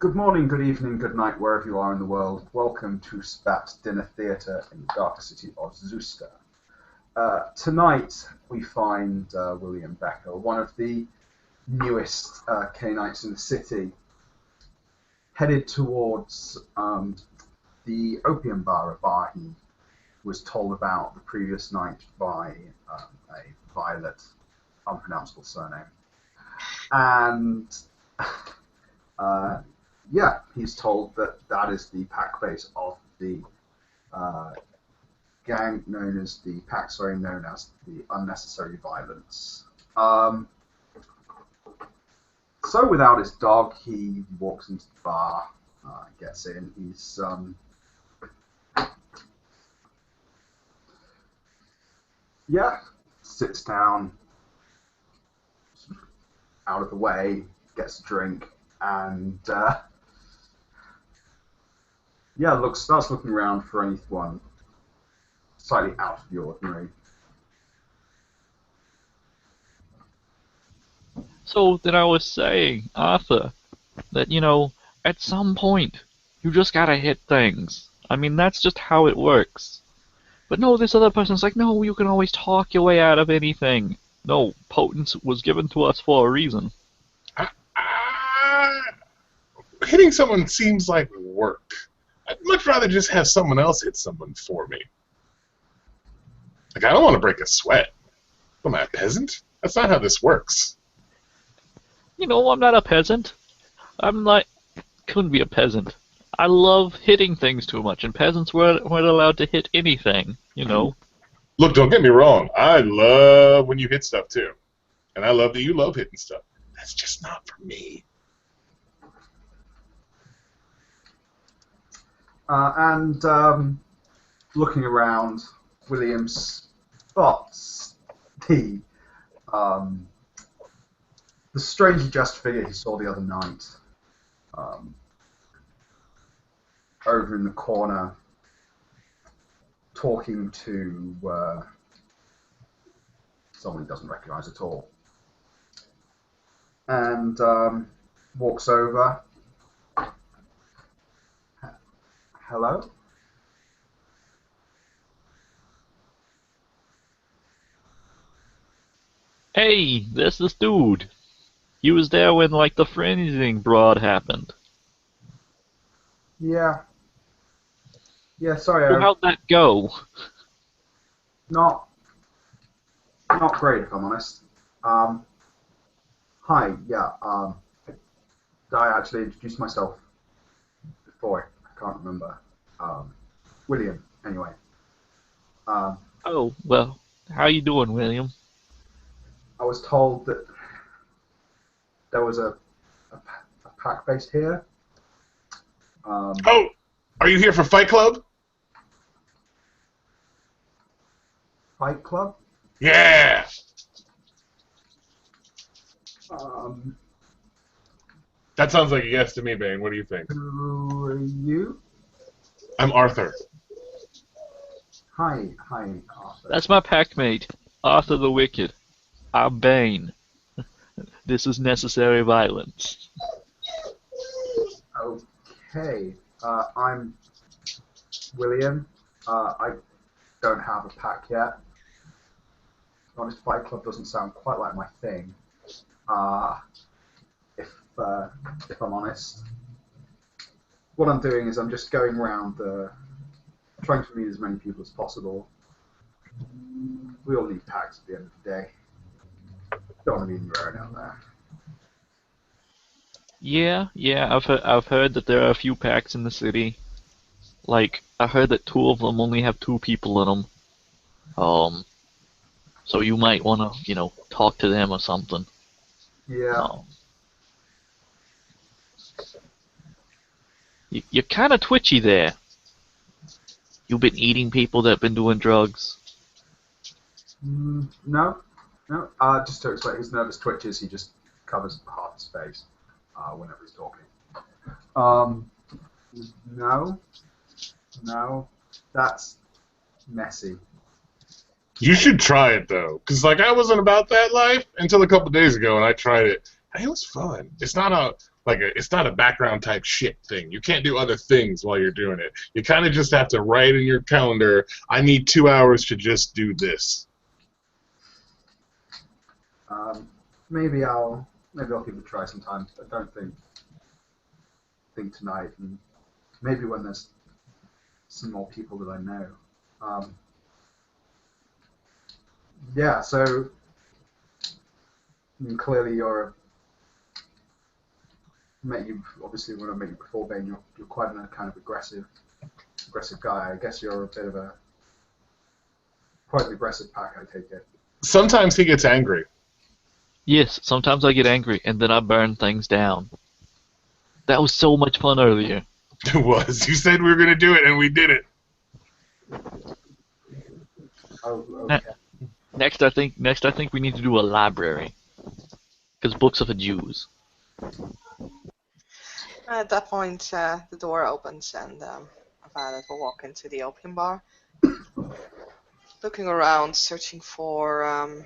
Good morning, good evening, good night, wherever you are in the world. Welcome to Spat's Dinner Theatre in the dark city of Zuster. Tonight we find William Becker, one of the newest Canaanites in the city, headed towards the opium bar, a bar he was told about the previous night by a Violet, unpronounceable surname. And yeah, he's told that that is the pack base of the gang known as the Unnecessary Violence. So without his dog, he walks into the bar, gets in. He's sits down, out of the way, gets a drink, and starts looking around for anyone slightly out of the ordinary. So then I was saying, Arthur, that, at some point, you just gotta hit things. I mean, that's just how it works. But no, this other person's like, no, you can always talk your way out of anything. No, potence was given to us for a reason. Hitting someone seems like work. I'd much rather just have someone else hit someone for me. Like, I don't want to break a sweat. Am I a peasant? That's not how this works. I'm not a peasant. Couldn't be a peasant. I love hitting things too much, and peasants weren't allowed to hit anything, Look, don't get me wrong. I love when you hit stuff, too. And I love that you love hitting stuff. That's just not for me. Looking around, William spots the strangely dressed figure he saw the other night, over in the corner, talking to someone he doesn't recognize at all, and walks over. Hello? Hey, there's this dude. He was there when, the freezing broad happened. Yeah. Yeah, sorry. Well, how'd that go? Not great, if I'm honest. Hi, yeah, did I actually introduce myself before? I can't remember. William, anyway. Oh, well, how you doing, William? I was told that there was a pack based here. Oh, are you here for Fight Club? Fight Club? Yeah! That sounds like a yes to me, Bane. What do you think? Who are you? I'm Arthur. Hi, Arthur. That's my packmate, Arthur the Wicked. I'm Bane. This is Necessary Violence. Okay, I'm William. I don't have a pack yet. Honest, Fight Club doesn't sound quite like my thing. If I'm honest, what I'm doing is I'm just going around trying to meet as many people as possible. We all need packs at the end of the day. Don't want to be your own out there. Yeah, I've heard that there are a few packs in the city. I heard that 2 of them only have 2 people in them. So you might want to, talk to them or something. Yeah. You're kind of twitchy there. You've been eating people that have been doing drugs. No. Just to explain, his nervous twitches, he just covers half his face whenever he's talking. No, that's messy. You should try it, though. Because, I wasn't about that life until a couple days ago, and I tried it. It was fun. It's not a background type shit thing. You can't do other things while you're doing it. You kind of just have to write in your calendar, I need 2 hours to just do this. Maybe I'll give it a try sometime. I don't think tonight, and maybe when there's some more people that I know. Yeah, so I mean, clearly met you obviously when I met you before, Ben. You're quite a kind of aggressive guy. I guess you're a bit of quite an aggressive pack. I take it. Sometimes he gets angry. Yes, sometimes I get angry and then I burn things down. That was so much fun earlier. It was. You said we were going to do it, and we did it. Oh, okay. Next, I think we need to do a library, because books are for Jews. At that point, the door opens and Violet will walk into the opium bar, looking around, searching for,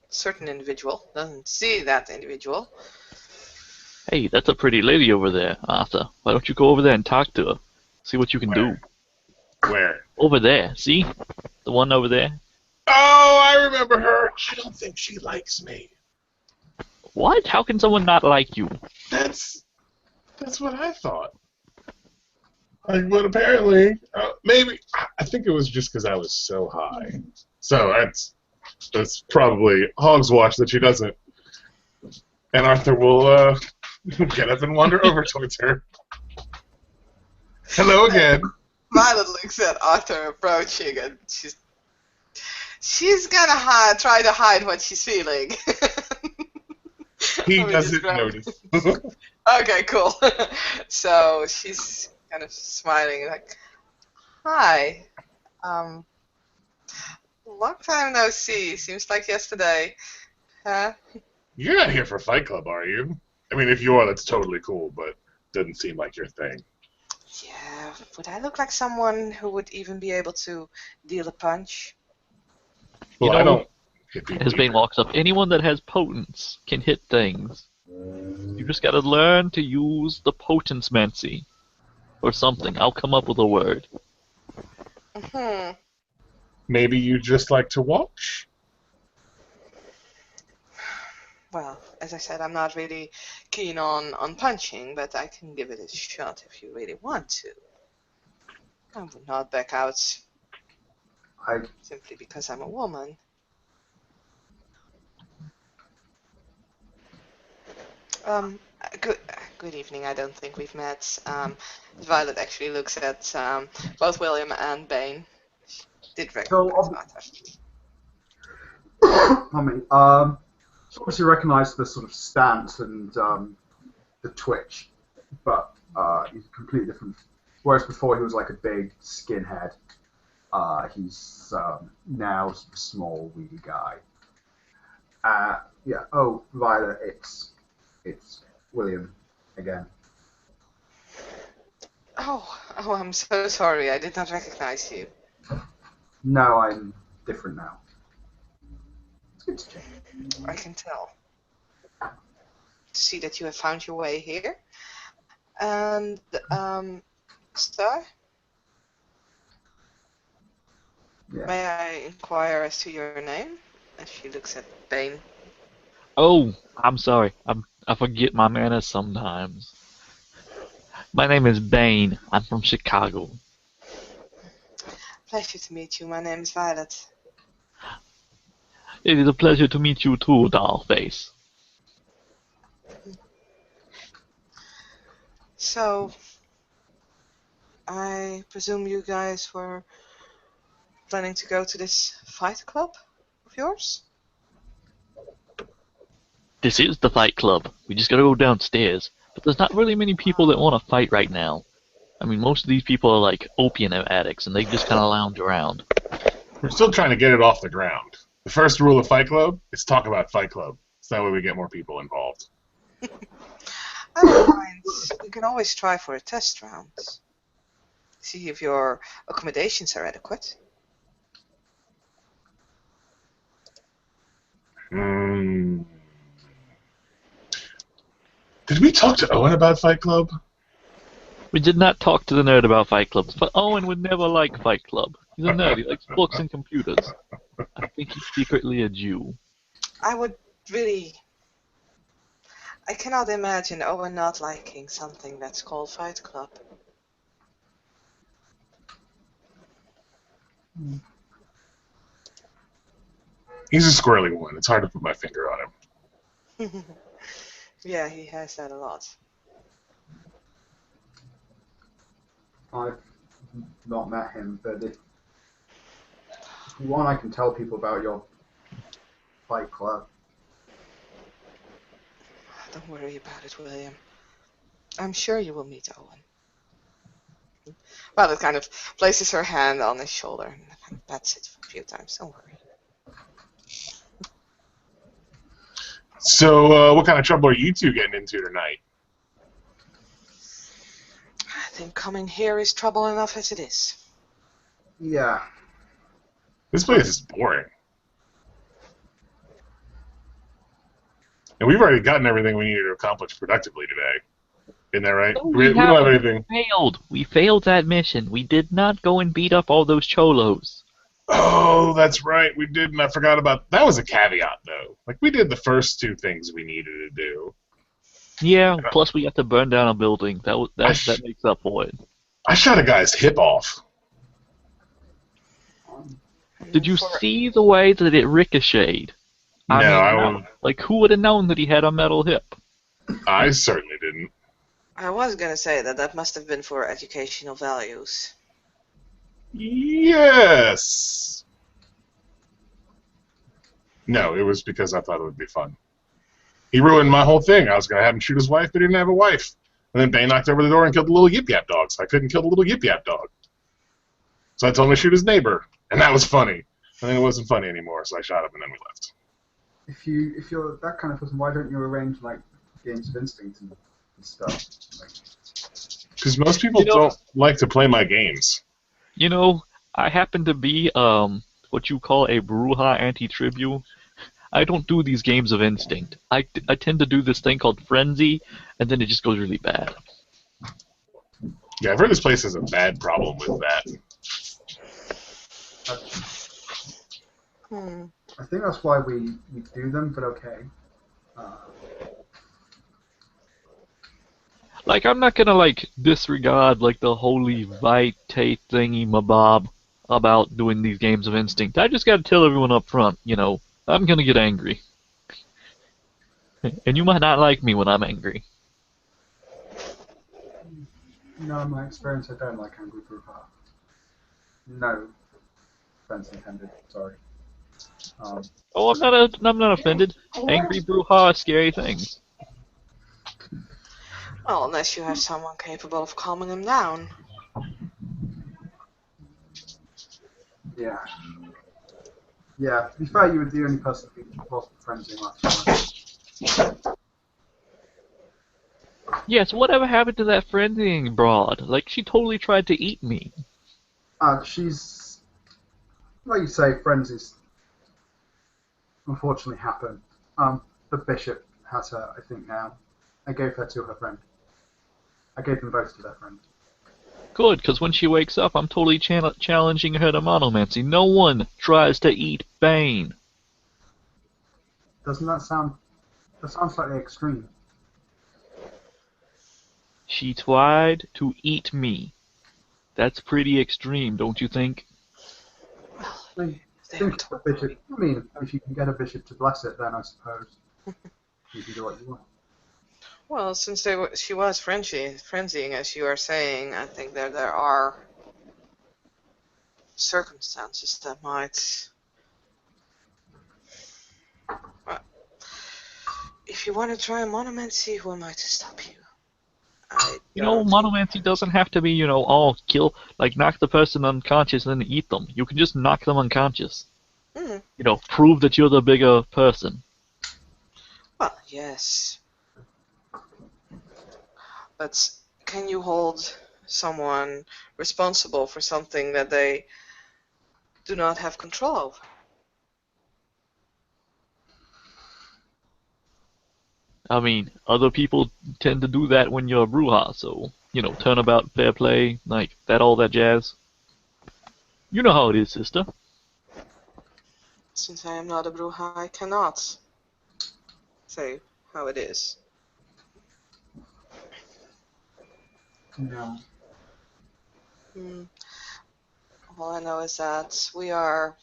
certain individual. Doesn't see that individual. Hey, that's a pretty lady over there, Arthur. Why don't you go over there and talk to her? See what you can do. Where? Over there, see? The one over there? Oh, I remember her. I don't think she likes me. What? How can someone not like you? That's what I thought. But apparently, maybe I think it was just because I was so high. So that's probably hog's wash that she doesn't. And Arthur will get up and wander over towards her. Hello again. Violet looks at Arthur approaching, and she's gonna try to hide what she's feeling. He doesn't notice. Okay, cool. So she's kind of smiling, like, "Hi, long time no see. Seems like yesterday, huh?" You're not here for Fight Club, are you? I mean, if you are, that's totally cool, but doesn't seem like your thing. Yeah, would I look like someone who would even be able to deal a punch? Well, You know, I don't hit people as Bane either. walks up, anyone that has potence can hit things. You just gotta learn to use the potence-mancy. Or something. I'll come up with a word. Hmm. Maybe you just like to watch? Well, as I said, I'm not really keen on punching, but I can give it a shot if you really want to. I would not back out I simply because I'm a woman. Good evening. I don't think we've met. Violet actually looks at both William and Bane. She did recognize Arthur. I mean, so obviously recognize the sort of stance and the twitch, but he's completely different. Whereas before he was like a big skinhead, he's now sort of a small, weedy guy. Yeah. Oh, Violet, it's William again. Oh, I'm so sorry. I did not recognize you. No, I'm different now. It's good to change. I can tell. To see that you have found your way here. And, sir? Yeah. May I inquire as to your name? As she looks at Bane. Oh, I'm sorry. I forget my manners sometimes. My name is Bane. I'm from Chicago. Pleasure to meet you. My name is Violet. It is a pleasure to meet you too, Dollface. So, I presume you guys were planning to go to this fight club of yours? This is the fight club. We just gotta go downstairs. But there's not really many people that want to fight right now. I mean, most of these people are like opium addicts, and they just kind of lounge around. We're still trying to get it off the ground. The first rule of Fight Club is talk about Fight Club. So that way we get more people involved. I don't mind. We can always try for a test round. See if your accommodations are adequate. Hmm. Did we talk to Owen about Fight Club? We did not talk to the nerd about Fight Club, but Owen would never like Fight Club. He's a nerd. He likes books and computers. I think he's secretly a Jew. I would really. I cannot imagine Owen not liking something that's called Fight Club. He's a squirrely one. It's hard to put my finger on him. Yeah, he has that a lot. I've not met him, but if you want, I can tell people about your Fight Club. Don't worry about it, William. I'm sure you will meet Owen. Violet kind of places her hand on his shoulder and kind of pats it a few times. Don't worry. So, what kind of trouble are you two getting into tonight? I think coming here is trouble enough as it is. Yeah. This place is boring. And we've already gotten everything we needed to accomplish productively today. Isn't that right? No, we don't have anything. Failed. We failed that mission. We did not go and beat up all those cholos. Oh, that's right. We did, and I forgot about... That was a caveat, though. Like, we did the first two things we needed to do. Yeah, plus we got to burn down a building. That makes up for it. I shot a guy's hip off. Did you see the way that it ricocheted? Like, who would have known that he had a metal hip? I certainly didn't. I was going to say that must have been for educational values. Yes! No, it was because I thought it would be fun. He ruined my whole thing. I was going to have him shoot his wife, but he didn't have a wife. And then Bane knocked over the door and killed the little Yip Yap dog, so I couldn't kill the little Yip Yap dog. So I told him to shoot his neighbor, and that was funny. And then it wasn't funny anymore, so I shot him and then we left. If you're that kind of person, why don't you arrange like games of instinct and stuff? Because most people don't like to play my games. You know, I happen to be what you call a Bruja anti-tribu. I don't do these games of instinct. I tend to do this thing called frenzy, and then it just goes really bad. Yeah, I've heard this place has a bad problem with that. I think that's why we do them, but okay. Like, I'm not gonna, like, disregard, like, the holy vitate thingy-mabob about doing these games of instinct. I just gotta tell everyone up front, you know, I'm gonna get angry. And you might not like me when I'm angry. No, in my experience, I don't like angry Bruja. No offense intended, sorry. Oh, I'm not offended. Angry Bruja are scary things. Well, unless you have someone capable of calming them down. Yeah. Yeah, to be fair, you were the only person who wasn't frenzying last time. Yes, whatever happened to that frenzying broad? Like, she totally tried to eat me. She's, like you say, frenzies unfortunately happen. The bishop has her, I think, now. I gave her to her friend. I gave them both to their friend. Good, because when she wakes up, I'm totally challenging her to monomancy. No one tries to eat Bane. Doesn't that sound... That sounds slightly extreme. She tried to eat me. That's pretty extreme, don't you think? Well, I think the bishop... I mean, if you can get a bishop to bless it, then I suppose you can do what you want. Well, since she was frenzying, as you are saying, I think that there are circumstances that might... Well, if you want to try monomancy, who am I to stop you? You know, monomancy doesn't have to be, you know, all kill, like knock the person unconscious and then eat them. You can just knock them unconscious. Mm. You know, prove that you're the bigger person. Well, yes. But can you hold someone responsible for something that they do not have control over? I mean, other people tend to do that when you're a Bruja, so, turnabout, fair play, like, all that jazz. You know how it is, sister. Since I am not a Bruja, I cannot say how it is. No. Hmm. All I know is that we are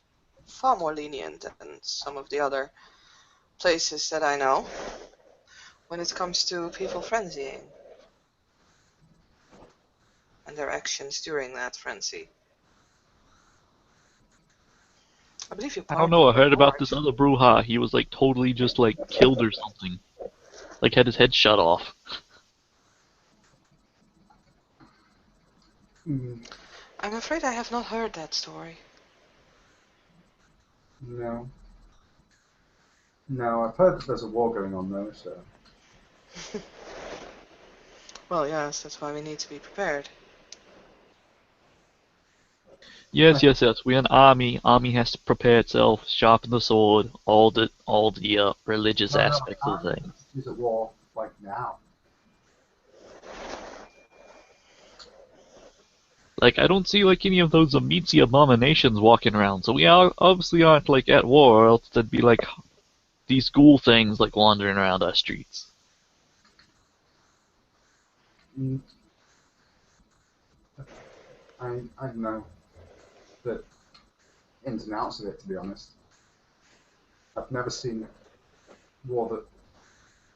far more lenient than some of the other places that I know when it comes to people frenzying and their actions during that frenzy. I believe your I don't partner know, I was heard about bored. this other Bruja. He was, like, totally just, like, killed or something. Like, had his head shut off. Mm, I'm afraid I have not heard that story. no. No, I've heard that there's a war going on though, so. Well, yes, that's why we need to be prepared. Yes, yes, yes. We're an army. Army has to prepare itself, sharpen the sword, all the religious No, no, aspects of apparently things. he's at war, like now. Like, I don't see like any of those Amici abominations walking around, so we are obviously aren't like at war, or else there'd be like these ghoul things like wandering around our streets. Mm, I don't know the ins and outs of it, to be honest. I've never seen war that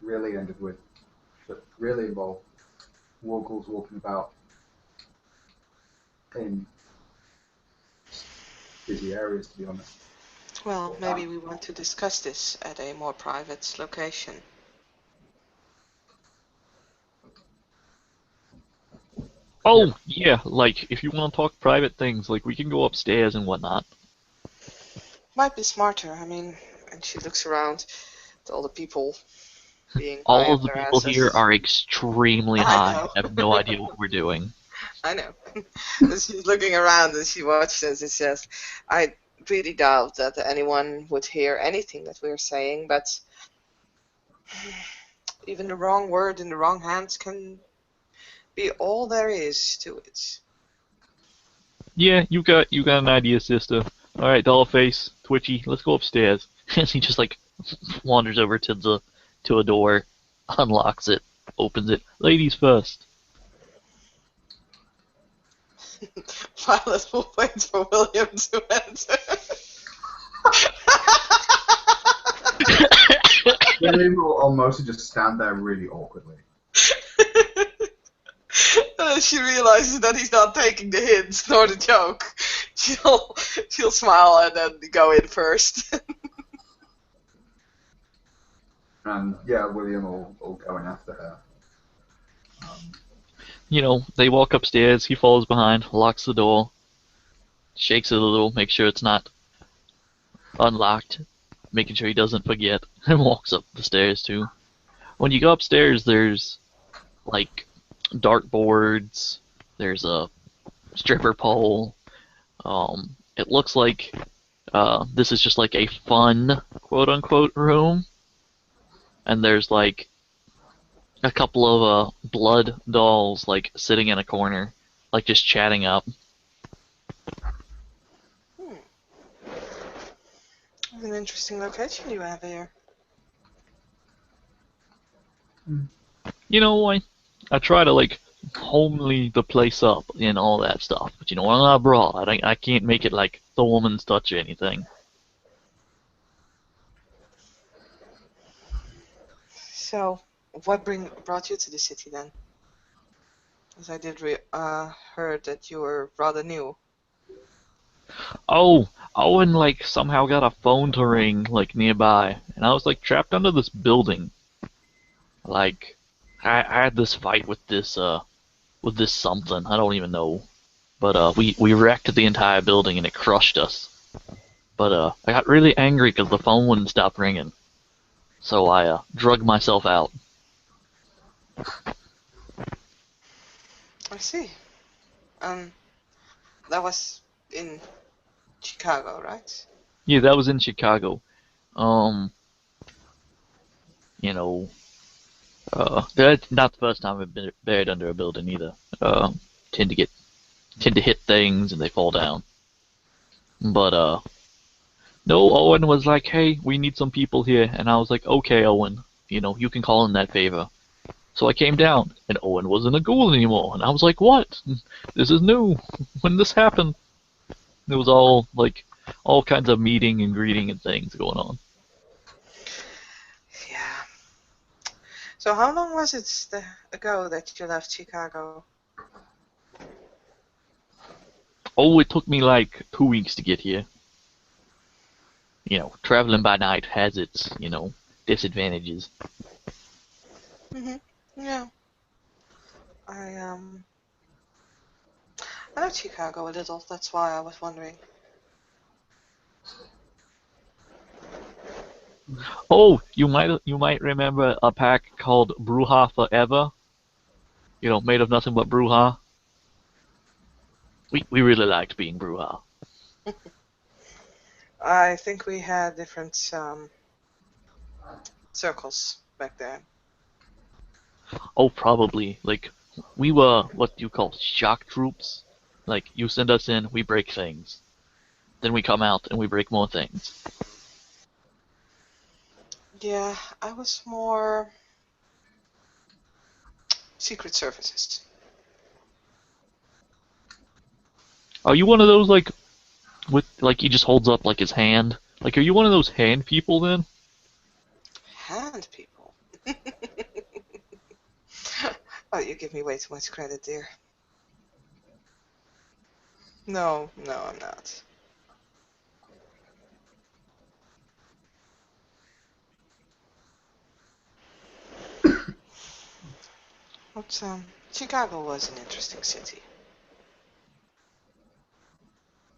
really ended with, that really involved war ghouls walking about in busy areas, to be honest. Well, maybe we want to discuss this at a more private location. Oh, yeah, like, if you want to talk private things, like, we can go upstairs and whatnot. Might be smarter, I mean, and she looks around at all the people being high All up of the their people here asses. are extremely I high know. and have no idea what we're doing. I know. And she's looking around and she watches us and says, I really doubt that anyone would hear anything that we're saying, but even the wrong word in the wrong hands can be all there is to it. Yeah, you got an idea, sister. Alright, Dollface, Twitchy, let's go upstairs. And he just like wanders over to a door, unlocks it, opens it. Ladies first. Violet will wait for William to enter. William will mostly just stand there really awkwardly. She realizes that he's not taking the hint nor the joke. She'll smile and then go in first. And yeah, William will go in after her. They walk upstairs, he follows behind, locks the door, shakes it a little, makes sure it's not unlocked, making sure he doesn't forget, and walks up the stairs too. When you go upstairs, there's like dartboards, there's a stripper pole. It looks like this is just like a fun quote unquote room, and there's like a couple of blood dolls like sitting in a corner, like just chatting up. Hmm. What an interesting location you have here. I try to like homely the place up and all that stuff, but I'm not abroad. I can't make it like the woman's touch or anything. So, what brought you to the city then? As I did heard that you were rather new. Oh, Owen like somehow got a phone to ring like nearby, and I was like trapped under this building. Like, I had this fight with this something I don't even know, but we wrecked the entire building and it crushed us. But I got really angry because the phone wouldn't stop ringing, so I drug myself out. I see. Um, that was in Chicago, right? Yeah, that was in Chicago. Um, you know, That's not the first time I've been buried under a building either. Tend to get tend to hit things and they fall down. But no, Owen was like, "Hey, we need some people here," and I was like, "Okay, Owen, you can call in that favor." So I came down, and Owen wasn't a ghoul anymore, and I was like, "What? This is new. When this happened?" It was all kinds of meeting and greeting and things going on. Yeah. So how long was it ago that you left Chicago? Oh, it took me like 2 weeks to get here. Traveling by night has its, disadvantages. Yeah. I I know Chicago a little. That's why I was wondering. Oh, you might remember a pack called Bruja Forever. Made of nothing but Bruja. We really liked being Bruja. I think we had different circles back then. Oh, probably. Like, we were what you call shock troops. Like, you send us in, we break things. Then we come out and we break more things. Yeah, I was more secret services. Are you one of those, like, he just holds up, like, his hand? Like, are you one of those hand people then? Hand people. Oh, you give me way too much credit, dear. No, I'm not. But Chicago was an interesting city.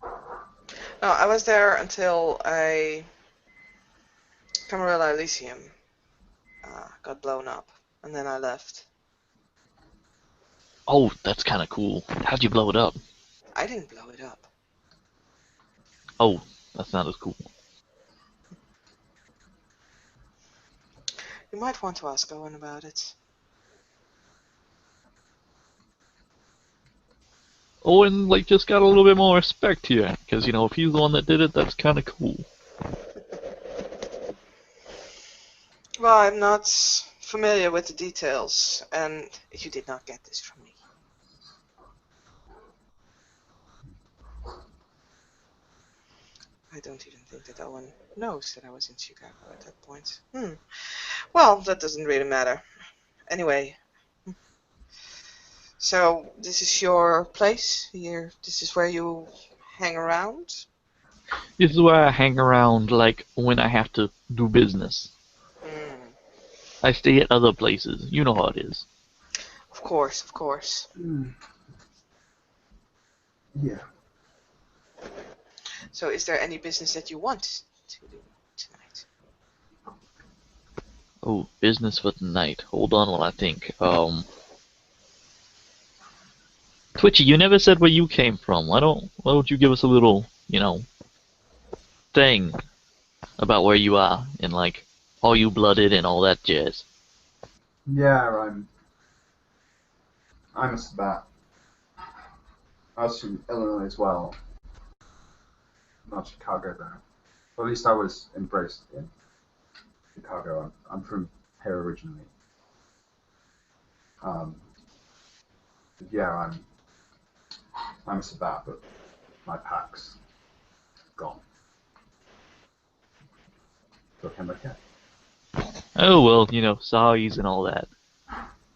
No, I was there until Camarilla Elysium got blown up, and then I left. Oh, that's kind of cool. How'd you blow it up? I didn't blow it up. Oh, that's not as cool. You might want to ask Owen about it. Owen, like, just got a little bit more respect here. Because, if he's the one that did it, that's kind of cool. Well, I'm not familiar with the details, and you did not get this from me. I don't even think that Owen knows that I was in Chicago at that point. Well, that doesn't really matter. Anyway, so this is your place here. This is where you hang around. This is where I hang around, like, when I have to do business. Hmm. I stay at other places. You know how it is. Of course, of course. Yeah. So, is there any business that you want to do tonight? Oh, business for tonight. Hold on while I think. Twitchy, you never said where you came from. Why don't you give us a little, thing about where you are and like all you blooded and all that jazz? Yeah, I'm a Sabat. I was from Illinois as well. Not Chicago though. Or at least I was embraced in Chicago. I'm from here originally. Um, yeah, I'm a Sabat, but my pack's gone. Took him okay. Oh well, size and all that.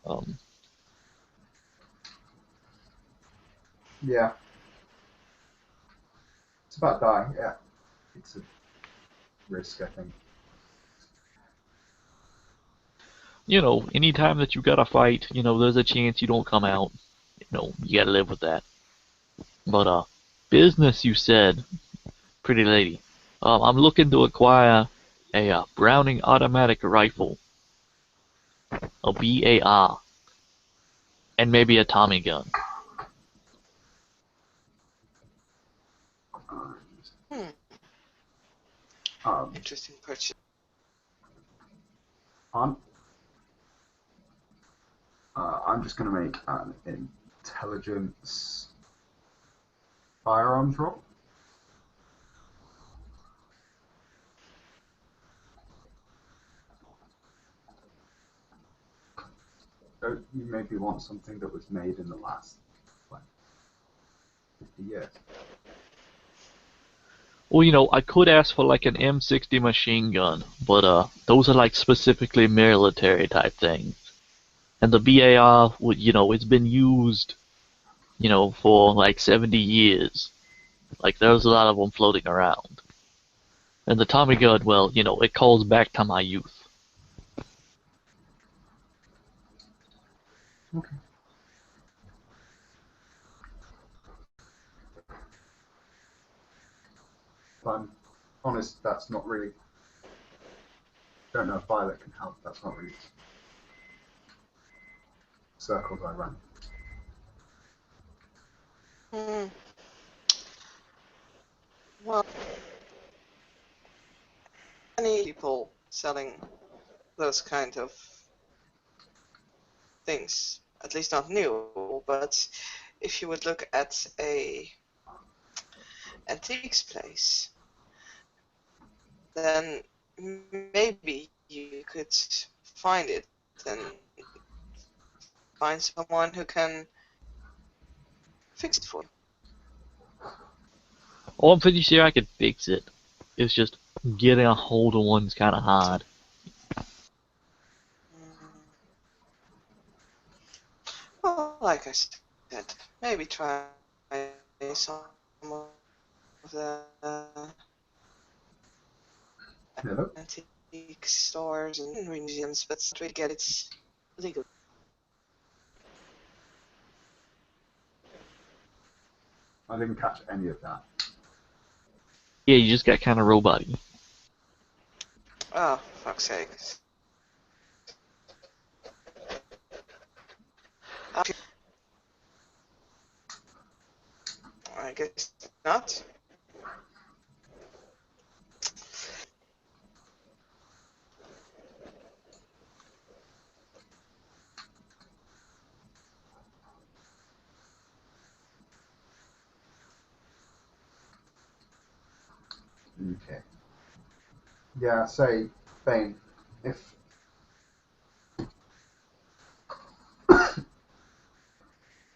Um, Yeah. It's about dying, yeah. It's a risk, I think. anytime that you gotta fight, there's a chance you don't come out. You gotta live with that. But business, you said, pretty lady. I'm looking to acquire a Browning automatic rifle, a BAR, and maybe a Tommy gun. Hmm. Um, Interesting purchase. I'm I'm just going to make an intelligence firearms roll. So you maybe want something that was made in the last 50 years. Well, I could ask for like an M60 machine gun, but those are like specifically military type things. And the BAR, it's been used, for like 70 years. Like there's a lot of them floating around. And the Tommy gun, well, it calls back to my youth. Okay. If I'm honest, that's not really. Don't know if Violet can help. That's not really circles I run. Hmm. Well, many people selling those kind of things. At least not new, but if you would look at a antiques place, then maybe you could find it and find someone who can fix it for you. Oh, I'm pretty sure I could fix it. It's just getting a hold of one's kind of hard. Well, like I said, maybe try some of the Hello? antique stores and museums, but try to get it legal. I didn't catch any of that. Yeah, you just got kind of robot-y. Oh, fuck's sake. I guess not. Okay. Yeah, say, Bane, if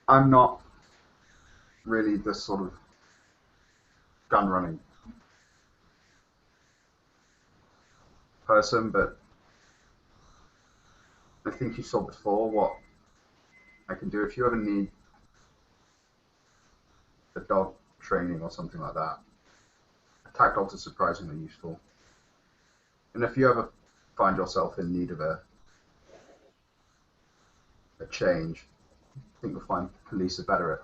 I'm not really the sort of gun running person, but I think you saw before what I can do. If you ever need a dog training or something like that, attack dogs are surprisingly useful. And if you ever find yourself in need of a change, I think you'll find police are better at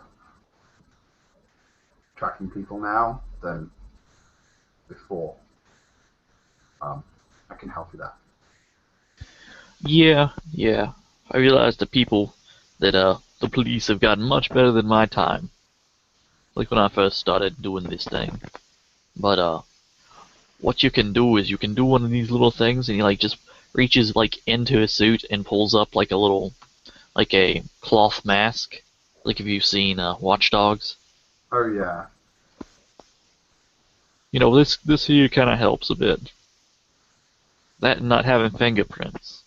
tracking people now than before. I can help you there. Yeah. I realize that the police have gotten much better than my time. Like when I first started doing this thing. But what you can do is you can do one of these little things and he like just reaches like into his suit and pulls up like a cloth mask. Like if you've seen Watch Dogs. Oh yeah. This here kind of helps a bit. That and not having fingerprints.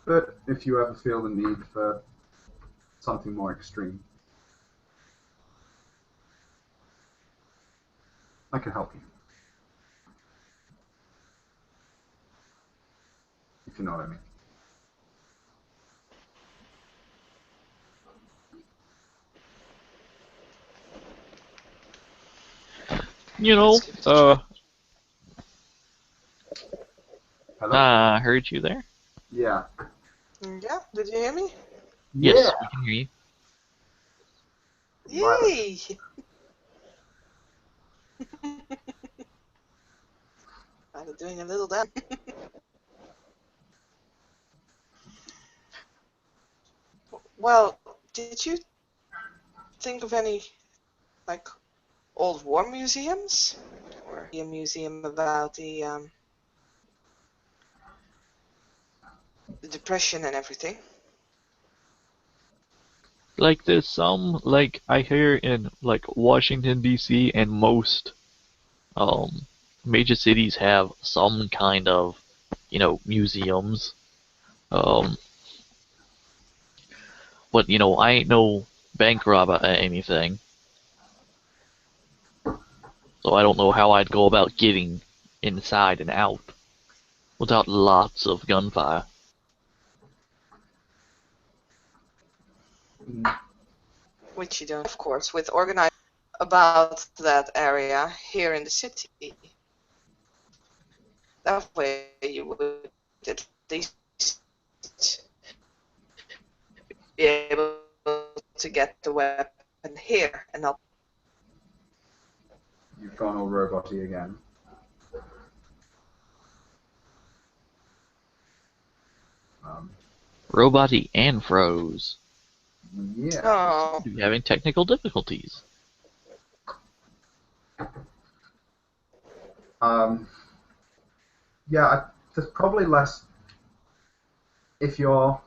But if you ever feel the need for something more extreme, I can help you. If you know what I mean. You know, Let's give it a try. Hello? I heard you there. Yeah. Yeah, did you hear me? Yes, Yeah. we can hear you. Violet. Yay! I'm doing a little dance. Well, did you think of any like old war museums or a museum about the the depression and everything. Like there's some like I hear in like Washington D.C. and most um major cities have some kind of museums. Um, but I ain't no bank robber or anything, so I don't know how I'd go about getting inside and out without lots of gunfire. Mm, Which you don't, of course, with organized about that area here in the city. That way you would at least be able to get the weapon here and not. You've gone all roboty again. Um, Roboty and froze. yeah. Oh, You're having technical difficulties. Um, yeah, there's probably less if you're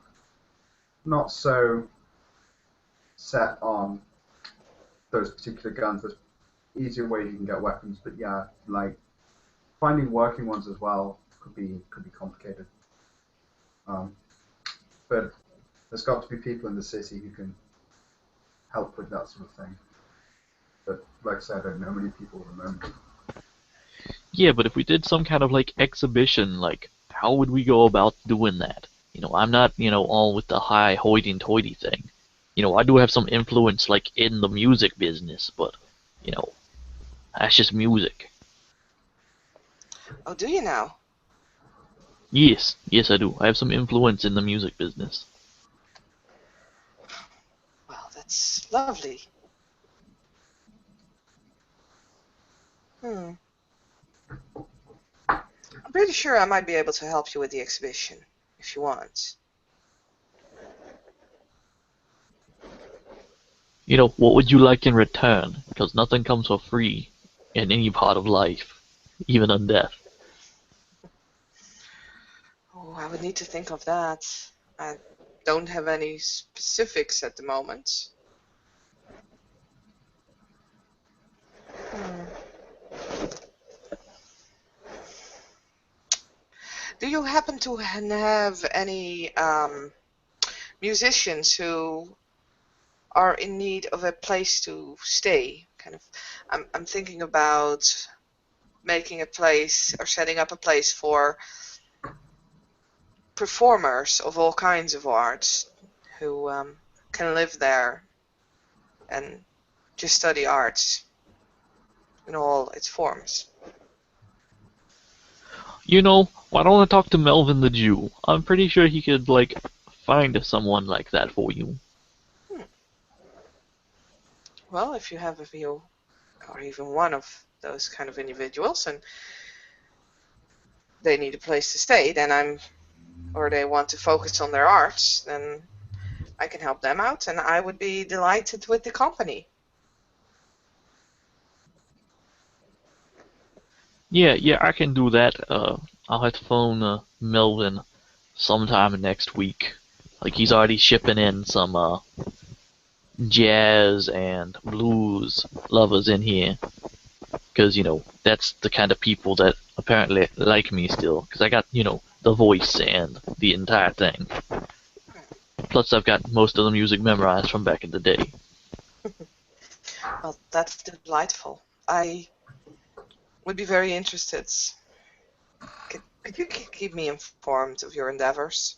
not so set on those particular guns. There's easier ways you can get weapons, but yeah, like finding working ones as well could be complicated. Um, but there's got to be people in the city who can help with that sort of thing. But like I said, I don't know many people at the moment. Yeah, but if we did some kind of like exhibition, like how would we go about doing that? I'm not, all with the high hoity-toity thing. I do have some influence like in the music business, but you know, that's just music. oh, do you now? Yes, yes I do. I have some influence in the music business. Well, that's lovely. Hmm. I'm pretty sure I might be able to help you with the exhibition, if you want. What would you like in return? Because nothing comes for free in any part of life, even on death. Oh, I would need to think of that. I don't have any specifics at the moment. Hmm. Do you happen to have any musicians who are in need of a place to stay? I'm thinking about making a place or setting up a place for performers of all kinds of arts who can live there and just study arts in all its forms. Why don't I talk to Melvin the Jew? I'm pretty sure he could, like, find someone like that for you. Hmm. Well, if you have a few or even one of those kind of individuals and they need a place to stay, or they want to focus on their arts, then I can help them out and I would be delighted with the company. Yeah, I can do that. I'll have to phone Melvin sometime next week. Like, he's already shipping in some jazz and blues lovers in here. Because, that's the kind of people that apparently like me still. Because I got, the voice and the entire thing. Plus, I've got most of the music memorized from back in the day. Well, that's delightful. I would be very interested. Could you keep me informed of your endeavors?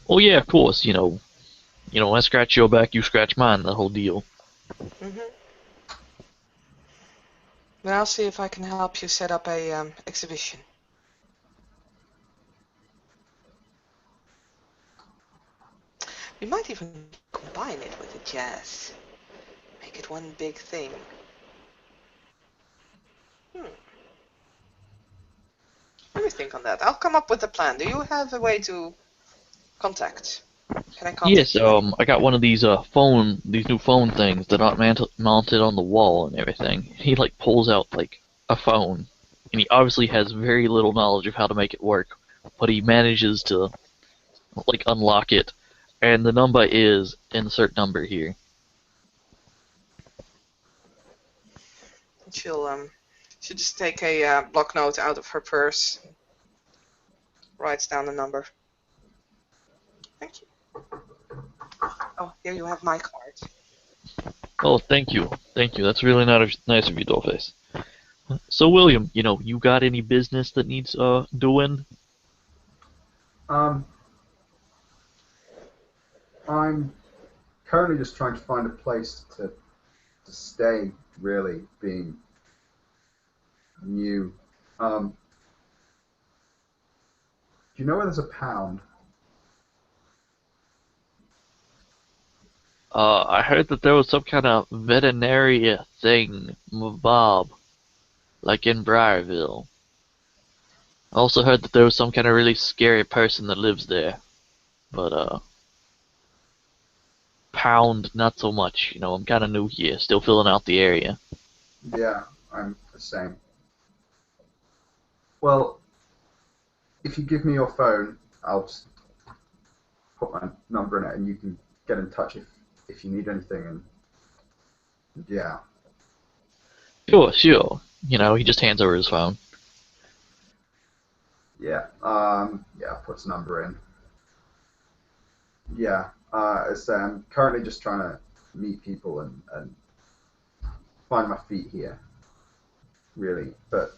Oh yeah, of course, I scratch your back, you scratch mine, the whole deal. Mm-hmm. Then I'll see if I can help you set up a exhibition. We might even combine it with the jazz. Make it one big thing. Hmm. Let me think on that. I'll come up with a plan. Do you have a way to contact? Can I Yes, contact you anyway? I got one of these these new phone things that aren't mounted on the wall and everything. He like pulls out like a phone and he obviously has very little knowledge of how to make it work, but he manages to like unlock it, and the number is insert number here. She'll just take a block note out of her purse, writes down the number. Thank you. Oh, here you have my card. Oh, thank you. That's really nice of you, Dollface. So, William, you got any business that needs doing? I'm currently just trying to find a place to stay, really, being new. Do you know where there's a pound? I heard that there was some kind of veterinary thing, Bob, like in Briarville. I also heard that there was some kind of really scary person that lives there, but Pound, not so much. I'm kind of new here, still filling out the area. Yeah, I'm the same. Well, if you give me your phone, I'll just put my number in it, and you can get in touch if you need anything. And yeah, Sure. He just hands over his phone. yeah, puts the number in. Yeah, I'm currently just trying to meet people and find my feet here, really. But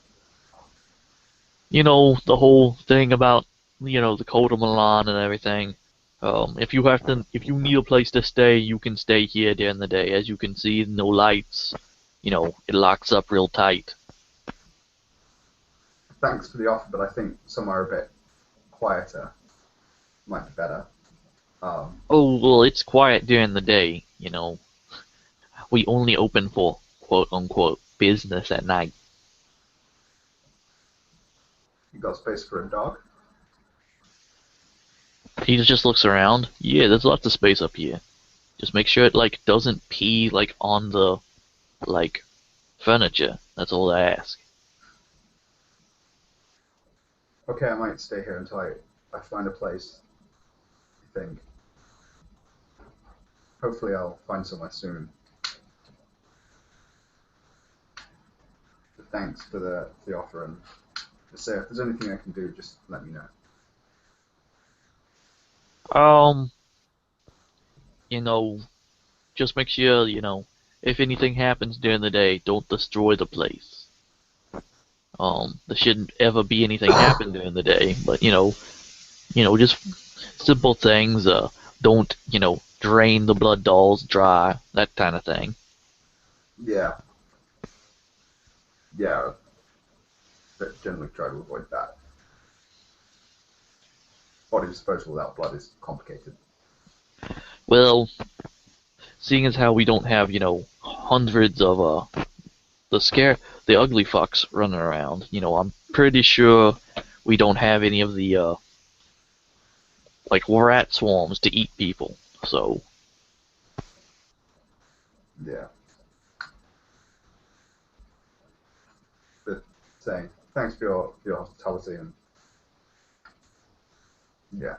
The whole thing about the code of Milan and everything. If you need a place to stay, you can stay here during the day. As you can see, no lights. It locks up real tight. thanks for the offer, but I think somewhere a bit quieter might be better. Oh, well, it's quiet during the day. We only open for quote unquote business at night. You got space for a dog? He just looks around. Yeah, there's lots of space up here. Just make sure it doesn't pee on the furniture. That's all I ask. Okay, I might stay here until I find a place, I think. Hopefully I'll find somewhere soon. But thanks for the offer, and just say if there's anything I can do, just let me know. Um, just make sure, if anything happens during the day, don't destroy the place. There shouldn't ever be anything happen during the day, but just simple things. Don't, drain the blood dolls dry, that kind of thing. Yeah, yeah, but generally try to avoid that. Body disposal without blood is complicated. Well, seeing as how we don't have, hundreds of the ugly fucks running around, I'm pretty sure we don't have any of the rat swarms to eat people. So Yeah. But saying thanks for your hospitality, and yeah.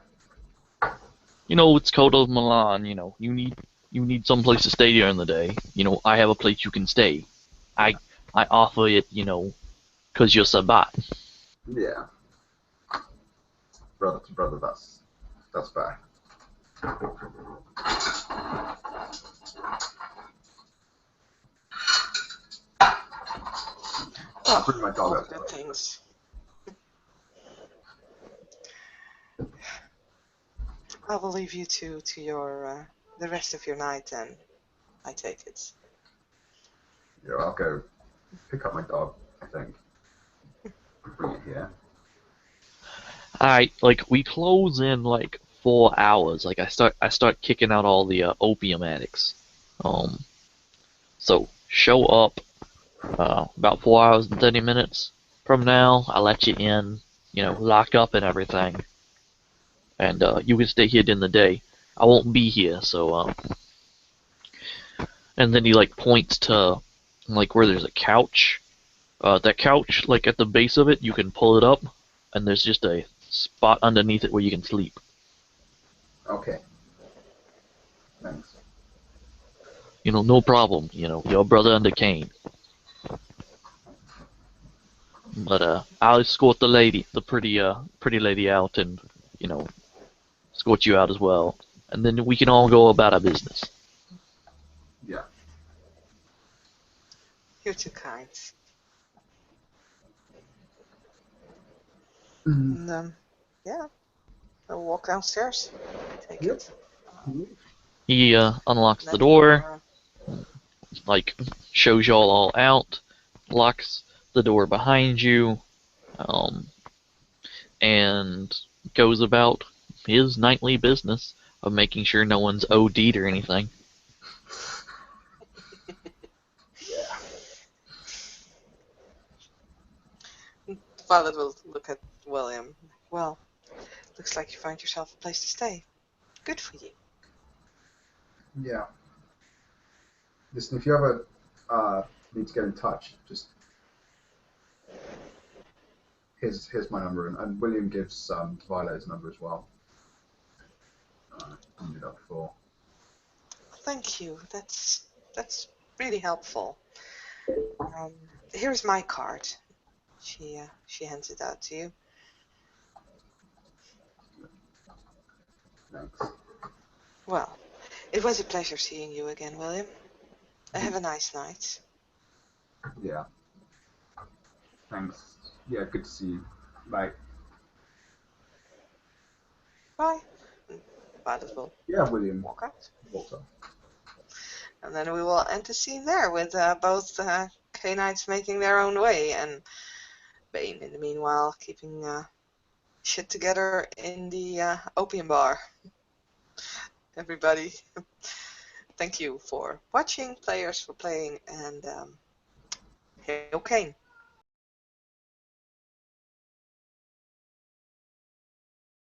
it's Code of Milan. You need some place to stay during the day. I have a place you can stay. I offer it, 'cause you're Sabat. Yeah. Brother to brother, that's fair. Oh, Bring my dog all outside. good things. I will leave you to your the rest of your night then. I take it. Yeah, I'll go pick up my dog, I think. Bring it here. Alright, we close in 4 hours. I start kicking out all the opium addicts. So show up about 4 hours and 30 minutes from now. I'll let you in, lock up and everything, and you can stay here during the day. I won't be here, so and then he points to where there's a couch, That couch, like at the base of it, you can pull it up, and there's just a spot underneath it where you can sleep. Okay. Thanks. No problem. Your brother under Kane. But I'll escort the pretty lady out, and you know, escort you out as well, and then we can all go about our business. Yeah. You're too kind. Mm. And yeah, I'll walk downstairs. Take Yep. it. He unlocks the Then door, like shows y'all all out, locks the door behind you, um, and goes about his nightly business of making sure no one's OD'd or anything. Yeah. Violet will look at William. Well, looks like you found yourself a place to stay. Good for you. Yeah. Listen, if you ever need to get in touch, just here's my number, and William gives Violet his number as well. I did that before. Thank you. That's really helpful. Here's my card. She hands it out to you. Thanks. Well, it was a pleasure seeing you again, William. Have a nice night. Yeah. Thanks. Yeah, good to see you. Bye. Bye. And Violet will Yeah, William. walk out. Walter. And then we will end the scene there with both K-Knights making their own way and Bane, in the meanwhile, keeping shit together in the opium bar. Everybody, thank you for watching, players for playing, and Hail Kane.